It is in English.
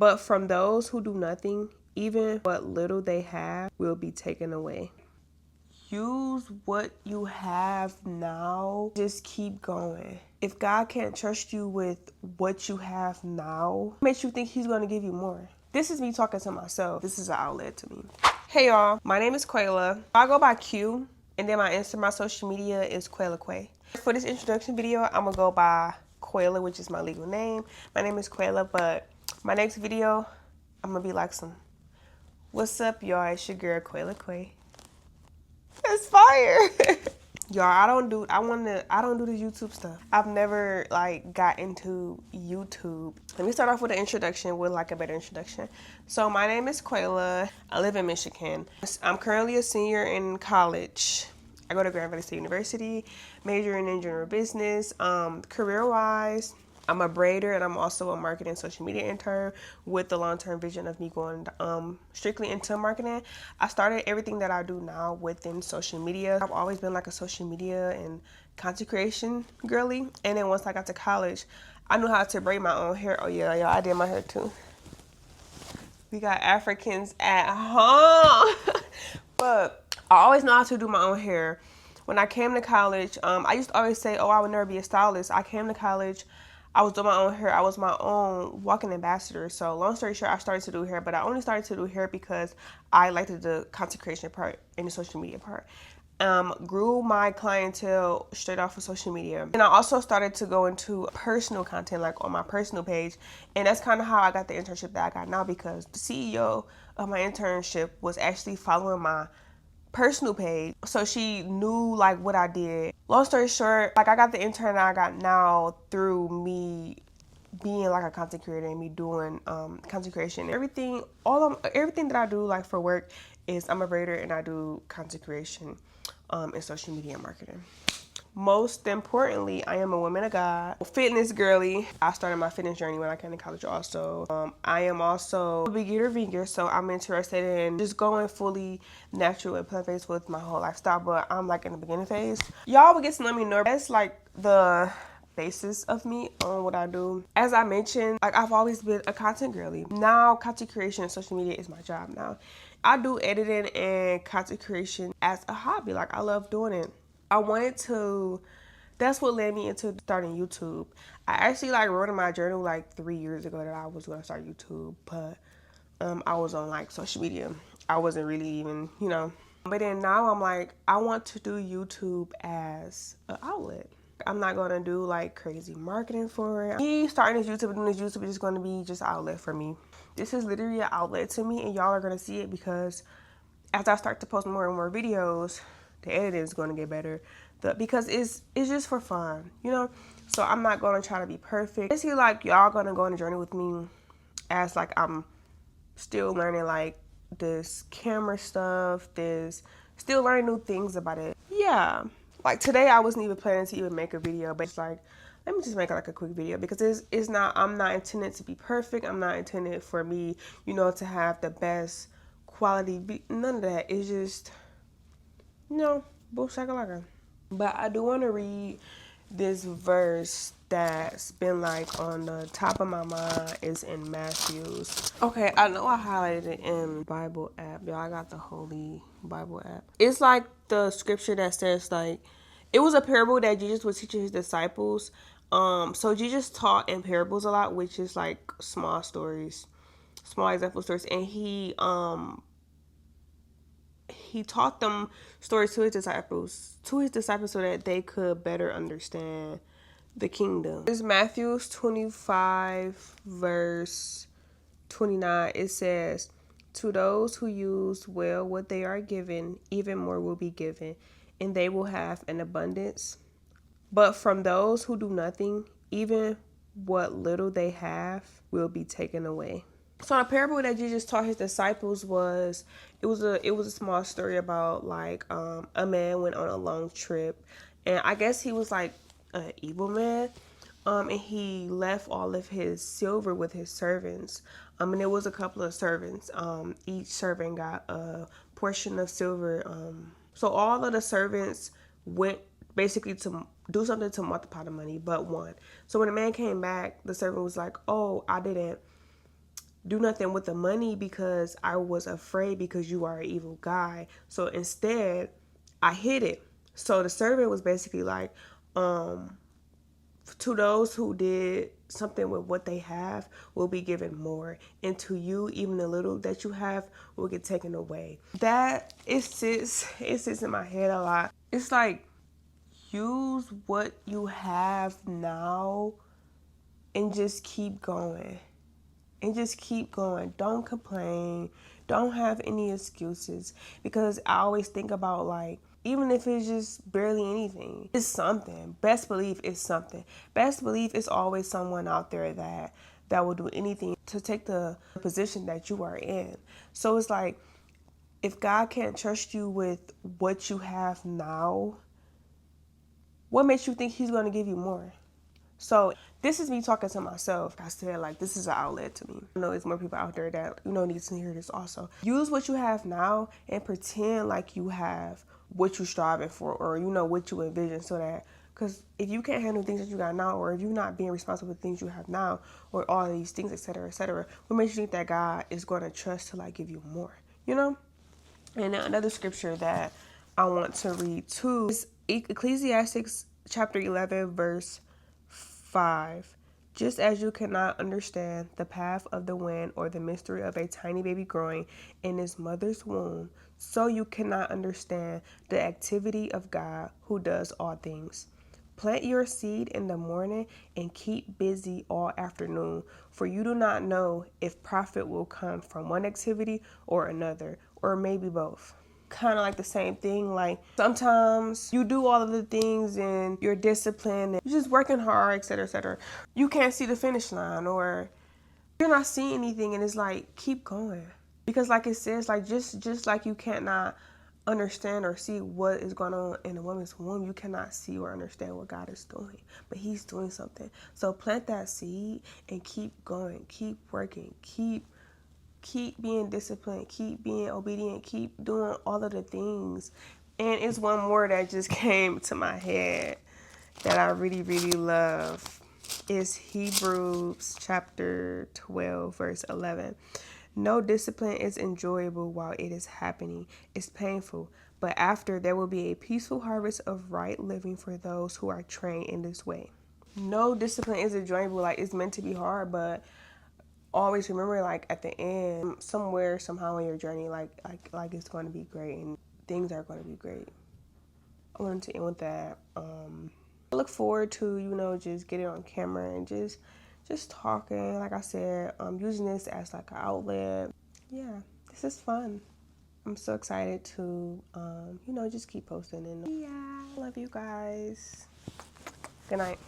But from those who do nothing, even what little they have will be taken away. Use what you have now. Just keep going. If God can't trust you with what you have now, what makes you think he's going to give you more? This is me talking to myself. This is an outlet to me. Hey y'all, my name is Quayla. I go by Q, and then my social media is Quayla Quay. For this introduction video, I'm gonna go by Quayla, which is my legal name. My name is Quayla, but my next video, I'm gonna be like what's up y'all, it's your girl Quayla Quay. It's fire. Y'all, I don't do the YouTube stuff. I've never got into YouTube. Let me start off with an introduction, with a better introduction. So my name is Quayla. I live in Michigan. I'm currently a senior in college. I go to Grand Valley State University, majoring in general business. Career-wise, I'm a braider, and I'm also a marketing social media intern with the long-term vision of me going strictly into marketing. I started everything that I do now within social media. I've always been a social media and content creation girly. And then once I got to college, I knew how to braid my own hair. Oh yeah, I did my hair too. We got Africans at home. But I always know how to do my own hair. When I came to college, I used to always say, oh, I would never be a stylist. I came to college, I was doing my own hair. I was my own walking ambassador. So long story short, I started to do hair, but I only started to do hair because I liked the content creation part and the social media part. Grew my clientele straight off of social media. And I also started to go into personal content, on my personal page. And that's kind of how I got the internship that I got now, because the CEO of my internship was actually following my personal page, so she knew what I did. Long story short, I got the intern that I got now through me being a content creator and me doing content creation. Everything that I do for work is I'm a braider, and I do content creation and social media marketing. Most importantly, I am a woman of God, fitness girly. I started my fitness journey when I came to college also. I am also a beginner vegan, so I'm interested in just going fully natural and plant-based with my whole lifestyle, but I'm in the beginning phase. Y'all will get to let me know. That's the basis of me on what I do. As I mentioned, I've always been a content girly. Now content creation and social media is my job now. I do editing and content creation as a hobby. I love doing it. That's what led me into starting YouTube. I actually wrote in my journal 3 years ago that I was going to start YouTube, but I was on social media. I wasn't really even, But then now I'm I want to do YouTube as an outlet. I'm not going to do crazy marketing for it. Me starting this YouTube and doing this YouTube is just going to be just an outlet for me. This is literally an outlet to me, and y'all are going to see it because as I start to post more and more videos, the editing is going to get better. Because it's just for fun, So I'm not going to try to be perfect. Basically, y'all going to go on a journey with me as I'm still learning this camera stuff, still learning new things about it. Yeah. Today I wasn't even planning to even make a video, but it's let me just make a quick video because I'm not intended to be perfect. I'm not intended for me, to have the best quality. None of that. It's just, bullshit. But I do want to read this verse that's been on the top of my mind. Is in Matthew's. Okay, I know I highlighted it in Bible app. Y'all, I got the Holy Bible app. It's the scripture that says it was a parable that Jesus was teaching his disciples. So Jesus taught in parables a lot, which is small stories, small example stories, and he taught them stories to his disciples so that they could better understand the kingdom. It's Matthew 25 verse 29. It says, to those who use well what they are given, even more will be given, and they will have an abundance. But from those who do nothing, even what little they have will be taken away. So the parable that Jesus taught his disciples was a small story about a man went on a long trip, and I guess he was an evil man, and he left all of his silver with his servants, and there was a couple of servants. Each servant got a portion of silver. So all of the servants went basically to do something to multiply the money, but one. So when the man came back, the servant was like, "Oh, I didn't do nothing with the money because I was afraid because you are an evil guy. So instead, I hid it. So the servant was basically like, to those who did something with what they have will be given more, and to you even the little that you have will get taken away. That it sits in my head a lot. It's like, use what you have now and just keep going. And just keep going. Don't complain. Don't have any excuses. Because I always think about, like, even if it's just barely anything, it's something. Best believe it's something. Best believe it's always someone out there that will do anything to take the position that you are in. So it's like, if God can't trust you with what you have now, what makes you think he's going to give you more? So this is me talking to myself. I said, like, this is an outlet to me. I know there's more people out there that, need to hear this also. Use what you have now and pretend like you have what you're striving for, or, what you envision, so that, because if you can't handle things that you got now, or if you're not being responsible for things you have now, or all of these things, etc., what makes you think that God is going to trust to, like, give you more, And another scripture that I want to read too is Ecclesiastes chapter 11, verse 5. Just as you cannot understand the path of the wind or the mystery of a tiny baby growing in his mother's womb, so you cannot understand the activity of God who does all things. Plant your seed in the morning and keep busy all afternoon, for you do not know if profit will come from one activity or another, or maybe both. Kind of like the same thing. Like, sometimes you do all of the things and you're disciplined and you're just working hard, etc. You can't see the finish line, or you're not seeing anything, and it's like, keep going. Because like it says, like, just like you cannot understand or see what is going on in a woman's womb, you cannot see or understand what God is doing, but he's doing something. So plant that seed and keep going, keep working, keep being disciplined, keep being obedient, keep doing all of the things. And it's one more that just came to my head that I really, really love. Is Hebrews chapter 12, verse 11. No discipline is enjoyable while it is happening. It's painful, but after there will be a peaceful harvest of right living for those who are trained in this way. No discipline is enjoyable. Like, it's meant to be hard, but always remember, like, at the end, somewhere, somehow in your journey, like it's going to be great and things are going to be great. I wanted to end with that. I look forward to, just getting on camera and just talking. Like I said, using this as like an outlet. Yeah, this is fun. I'm so excited to, just keep posting. And yeah, love you guys. Good night.